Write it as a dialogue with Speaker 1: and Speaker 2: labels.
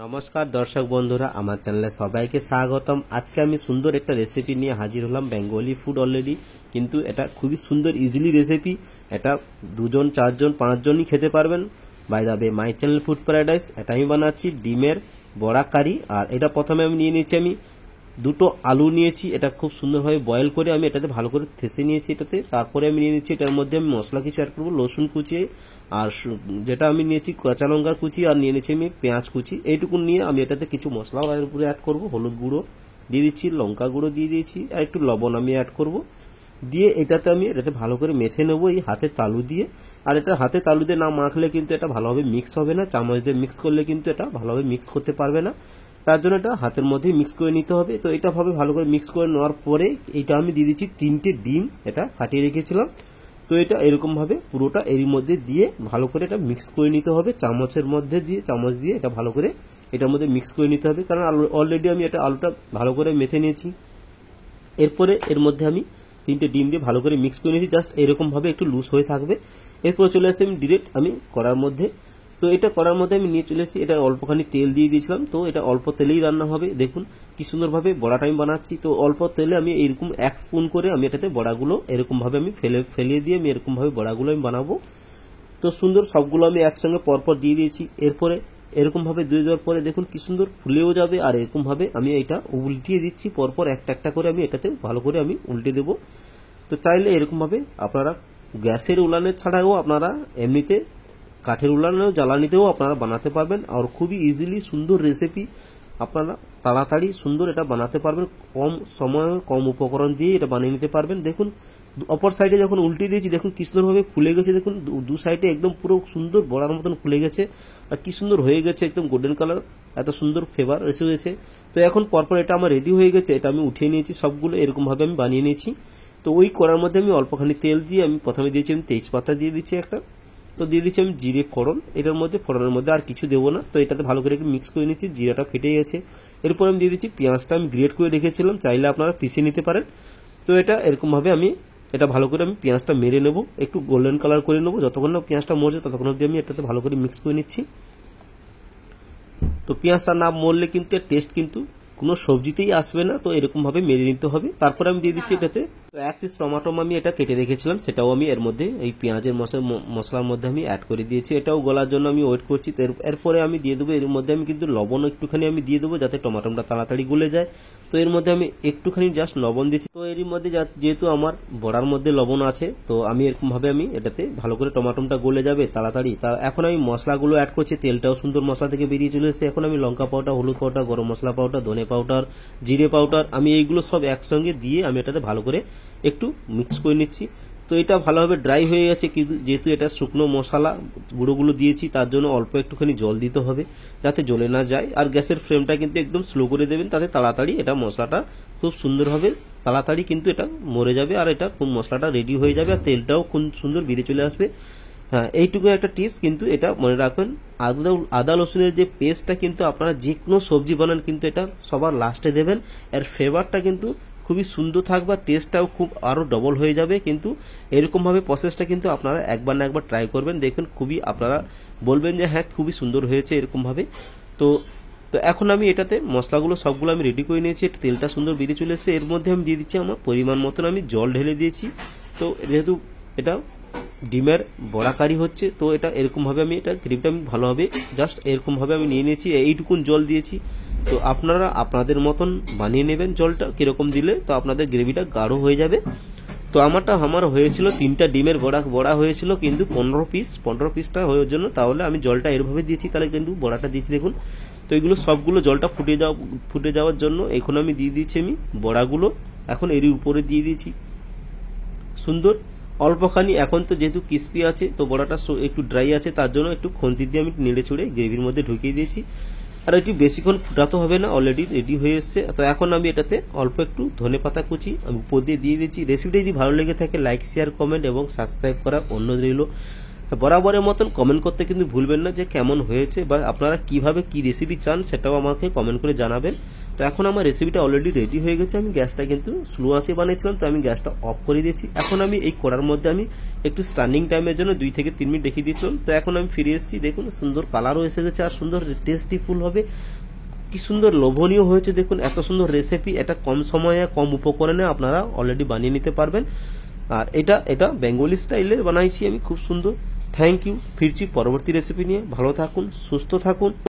Speaker 1: নমস্কার দর্শক বন্ধুরা, আমার চ্যানেলে সবাইকে স্বাগতম। আজকে আমি সুন্দর একটা রেসিপি নিয়ে হাজির হলাম। বেঙ্গলি ফুড অলরেডি, কিন্তু এটা খুবই সুন্দর ইজিলি রেসিপি। এটা 2 জন 4 জন 5 জনই খেতে পারবেন। By the way, my channel food paradise. এটা আমি বানাচ্ছি ডিমের বড়া কারি। আর এটা প্রথমে আমি নিয়ে নিয়েছি, আমি 2টো আলু নিয়েছি। এটা খুব সুন্দরভাবে বয়েল করে আমি এটাতে ভালো করে থেসে নিয়েছি এটাতে। তারপরে আমি নিয়ে নিচ্ছি, এটার মধ্যে আমি মশলা কিছু অ্যাড করবো, রসুন কুচি, আর যেটা আমি নিয়েছি কাঁচা লঙ্কার কুচি, আর নিয়ে নিয়েছি আমি পেঁয়াজ কুচি। এইটুকু নিয়ে আমি এটাতে কিছু মশলাও এর উপরে অ্যাড করবো। হলুদ গুঁড়ো দিয়ে দিচ্ছি, লঙ্কা গুঁড়ো দিয়ে দিয়েছি, আর একটু লবণ আমি অ্যাড করব। দিয়ে এটাতে আমি এটাতে ভালো করে মেখে নেবো এই হাতের তালু দিয়ে। আর এটা হাতে তালু দিয়ে না মাখলে কিন্তু এটা ভালোভাবে মিক্স হবে না। চামচ দিয়ে মিক্স করলে কিন্তু এটা ভালোভাবে মিক্স করতে পারবে না। তার জন্য এটা হাতের মধ্যেই মিক্স করে নিতে হবে। তো এটা ভাবে ভালো করে মিক্স করে নেওয়ার পরে এটা আমি দিয়ে দিচ্ছি 3টে ডিম, এটা ফাটিয়ে রেখেছিলাম। তো এটা এরকম ভাবে পুরোটা এর মধ্যে দিয়ে ভালো করে এটা মিক্স করে নিতে হবে। চামচের মধ্যে দিয়ে, চামচ দিয়ে এটা ভালো করে এটার মধ্যে মিক্স করে নিতে হবে, কারণ অলরেডি আমি এটা আলুটা ভালো করে মেখে নিয়েছি। এরপরে এর মধ্যে আমি 3টে ডিম দিয়ে ভালো করে মিক্স করে নিয়েছি, জাস্ট এরকম ভাবে একটু লুজ হয়ে থাকবে। এরপর চলে আসি আমি ডিরেক্ট আমি করার মধ্যে। তো এটা করার মধ্যে আমি নিয়ে চলে এসেছি, এটা অল্পখানি তেল দিয়ে দিয়েছিলাম। তো এটা অল্প তেলেই রান্না হবে। দেখুন কি সুন্দরভাবে বড়াটা আমি বানাচ্ছি। তো অল্প তেলে আমি এরকম 1 স্পুন করে আমি এটাতে বড়াগুলো এরকম ভাবে আমি ফেলিয়ে দিয়ে আমি এরকম ভাবে বড়াগুলো আমি বানাবো। তো সুন্দর সবগুলো আমি একসঙ্গে পরপর দিয়ে দিয়েছি। এরপরে এরকম ভাবে দিয়ে দেওয়ার পরে দেখুন কি সুন্দর ফুলেও যাবে। আর এরকম ভাবে আমি এটা উল্টিয়ে দিচ্ছি, পরপর একটা একটা করে আমি এটাতে ভালো করে আমি উল্টে দেবো। তো চাইলে এরকম ভাবে আপনারা গ্যাসের উলানের ছাড়াও আপনারা এমনিতে কাঠের উলানেও জ্বালানিতেও আপনারা বানাতে পারবেন। আর খুবই ইজিলি সুন্দর রেসিপি, আপনারা তাড়াতাড়ি সুন্দর এটা বানাতে পারবেন। কম সময় কম উপকরণ দিয়ে এটা বানিয়ে নিতে পারবেন। দেখুন অপর সাইডে যখন উল্টে দিয়েছি, দেখুন কি সুন্দরভাবে ফুলে গেছে। দেখুন দু সাইডে একদম পুরো সুন্দর বড়ার মতন ফুলে গেছে, আর কি সুন্দর হয়ে গেছে, একদম গোল্ডেন কালার, এত সুন্দর ফ্লেভার এসে গেছে। তো এখন পরপর এটা আমার রেডি হয়ে গেছে। এটা আমি উঠিয়ে নিয়েছি, সবগুলো এরকম ভাবে আমি বানিয়ে নিয়েছি। তো ওই করার মধ্যে আমি অল্পখানি তেল দিয়ে আমি প্রথমে দিয়েছি আমি তেজপাতা দিয়ে দিচ্ছি একটা। তো দিয়ে দিচ্ছি আমি জিরে ফোড়ন, এটার মধ্যে ফোড়নের মধ্যে আর কিছু দেবো না। তো এটাতে ভালো করে একটু মিক্স করে নিচ্ছি, জিরাটা ফেটে গেছে। এরপর আমি দিয়ে দিচ্ছি পেঁয়াজটা, আমি গ্রেট করে রেখেছিলাম, চাইলে আপনারা পিষে নিতে পারেন। তো এটা এরকম ভাবে আমি এটা ভালো করে আমি পেঁয়াজটা মেরে নেব, একটু গোল্ডেন কালার করে নেবো। যতক্ষণ না পেঁয়াজটা মরছে ততক্ষণ অবধি আমি এটাতে ভালো করে মিক্স করে নিচ্ছি। তো পেঁয়াজটা না মরলে কিন্তু এর টেস্ট কিন্তু কোনো সবজিতেই আসবে না। তো এরকম ভাবে মেরে নিতে হবে। তারপরে আমি দিয়ে দিচ্ছি এটাতে 1 পিস টমেটো আমি এটা কেটে রেখেছিলাম, সেটাও আমি এর মধ্যে এই পেঁয়াজের মশলার মধ্যে আমি অ্যাড করে দিয়েছি। এটাও গলার জন্য আমি ওয়েট করছি। এরপরে আমি দিয়ে দেবো এর মধ্যে আমি কিন্তু লবণ একটুখানি আমি দিয়ে দেবো, যাতে টমেটোটা তাড়াতাড়ি গলে যায়। তো এর মধ্যে আমি একটুখানি জাস্ট লবণ দিচ্ছি। তো এর মধ্যে যেহেতু আমার বড়ার মধ্যে লবণ আছে, তো আমি এরকম ভাবে আমি এটাতে ভালো করে টমেটোটা গলে যাবে তাড়াতাড়ি। এখন আমি মশলাগুলো অ্যাড করছি, তেলটাও সুন্দর মশলা থেকে বেরিয়ে চলে এসেছে। এখন আমি লঙ্কা পাউডার, হলুদ পাউডার, গরম মশলা পাউডার, ধনে পাউডার, জিরে পাউডার, আমি এইগুলো সব একসঙ্গে দিয়ে আমি এটাতে ভালো করে একটু মিক্স করে নিচ্ছি। তো এটা ভালোভাবে ড্রাই হয়ে গেছে, কিন্তু যেহেতু এটা শুকনো মশলা গুঁড়োগুলো দিয়েছি, তার জন্য অল্প একটুখানি জল দিতে হবে, যাতে জ্বলে না যায়। আর গ্যাসের ফ্লেমটা কিন্তু একদম স্লো করে দেবেন, তাতে তাড়াতাড়ি এটা মশলাটা খুব সুন্দরভাবে তাড়াতাড়ি কিন্তু এটা মরে যাবে, আর এটা খুব মশলাটা রেডি হয়ে যাবে, আর তেলটাও খুব সুন্দর বেরিয়ে চলে আসবে। হ্যাঁ, এইটুকু একটা টিপস কিন্তু এটা মনে রাখবেন। আদা রসুনের যে পেস্টটা কিন্তু আপনারা যে কোনো সবজি বানান কিন্তু এটা সবার লাস্টে দেবেন। এর ফ্লেভারটা কিন্তু খুবই সুন্দর থাকবে, টেস্টটাও খুব আরো ডবল হয়ে যাবে। কিন্তু এরকম ভাবে প্রসেসটা কিন্তু আপনারা একবার না একবার ট্রাই করবেন, দেখবেন খুবই আপনারা বলবেন যে হ্যাঁ খুবই সুন্দর হয়েছে এরকম ভাবে। তো তো এখন আমি এটাতে মশলাগুলো সবগুলো আমি রেডি করে নিয়েছি, তেলটা সুন্দর বেরিয়ে চলে এসেছে। এর মধ্যে আমি দিয়ে দিচ্ছি আমার পরিমাণ মতন আমি জল ঢেলে দিয়েছি। তো যেহেতু এটা ডিমের বড়া কারি হচ্ছে, তো এটা এরকম ভাবে আমি এটা গ্রেভিটা আমি ভালোভাবে জাস্ট এরকম ভাবে আমি নিয়ে নিয়েছি, এইটুকুন জল দিয়েছি। তো আপনারা আপনাদের মতন বানিয়ে নেবেন জলটা কিরকম দিলে, তো আপনাদের গ্রেভিটা গাঢ় হয়ে যাবে। তো আমার হয়েছিল 3টা ডিমের বড়া হয়েছিল, কিন্তু 15 পিসটা হওয়ার জন্য তাহলে আমি জলটা এরভাবে দিয়েছি, তাহলে কিন্তু বড়াটা দিয়েছি দেখুন। তো এগুলো সবগুলো জলটা ফুটে যাওয়ার জন্য এখন আমি দিয়ে দিচ্ছি আমি বড়াগুলো, এখন এর উপরে দিয়ে দিয়েছি সুন্দর অল্পখানি। এখন তো যেহেতু ক্রিস্পি আছে, তো বড়াটা একটু ড্রাই আছে, তার জন্য একটু খন্তি দিয়ে আমি নেড়ে ছুড়ে গ্রেভির মধ্যে ঢুকিয়ে দিয়েছি। আর এটি বেশিক্ষণ ফুটাতে হবে না, অলরেডি রেডি হয়ে এসছে। তো এখন আমি এটাতে অল্প একটু ধনেপাতা কুচি আমি উপর দিয়ে দিয়েছি। রেসিপিটা যদি ভালো লেগে থাকে লাইক, শেয়ার, কমেন্ট এবং সাবস্ক্রাইব করা অনুরোধ রইল। বরাবরের মতন কমেন্ট করতে কিন্তু ভুলবেন না যে কেমন হয়েছে, বা আপনারা কিভাবে কি রেসিপি চান সেটাও আমাকে কমেন্ট করে জানাবেন। তো এখন আমার রেসিপিটা অলরেডি রেডি হয়ে গেছে। আমি গ্যাসটা কিন্তু স্লো আঁচে বানিয়েছিলাম, তো আমি গ্যাসটা অফ করে দিয়েছি। এখন আমি এই কড়ার মধ্যে আমি একটু স্ট্যান্ডিং টাইমের জন্য 2 থেকে 3 মিনিট রেখে দিয়েছিলাম। তো এখন আমি ফিরে এসেছি, দেখুন সুন্দর কালারও এসে গেছে আর সুন্দর টেস্টি ফুল হবে, কি সুন্দর লোভনীয় হয়েছে। দেখুন এত সুন্দর রেসিপি, এটা কম সময়ে কম উপকরণে আপনারা অলরেডি বানিয়ে নিতে পারবেন। আর এটা বেঙ্গলি স্টাইলে বানাইছি আমি, খুব সুন্দর। থ্যাংক ইউ, ফিরছি পরবর্তী রেসিপি নিয়ে। ভালো থাকুন, সুস্থ থাকুন।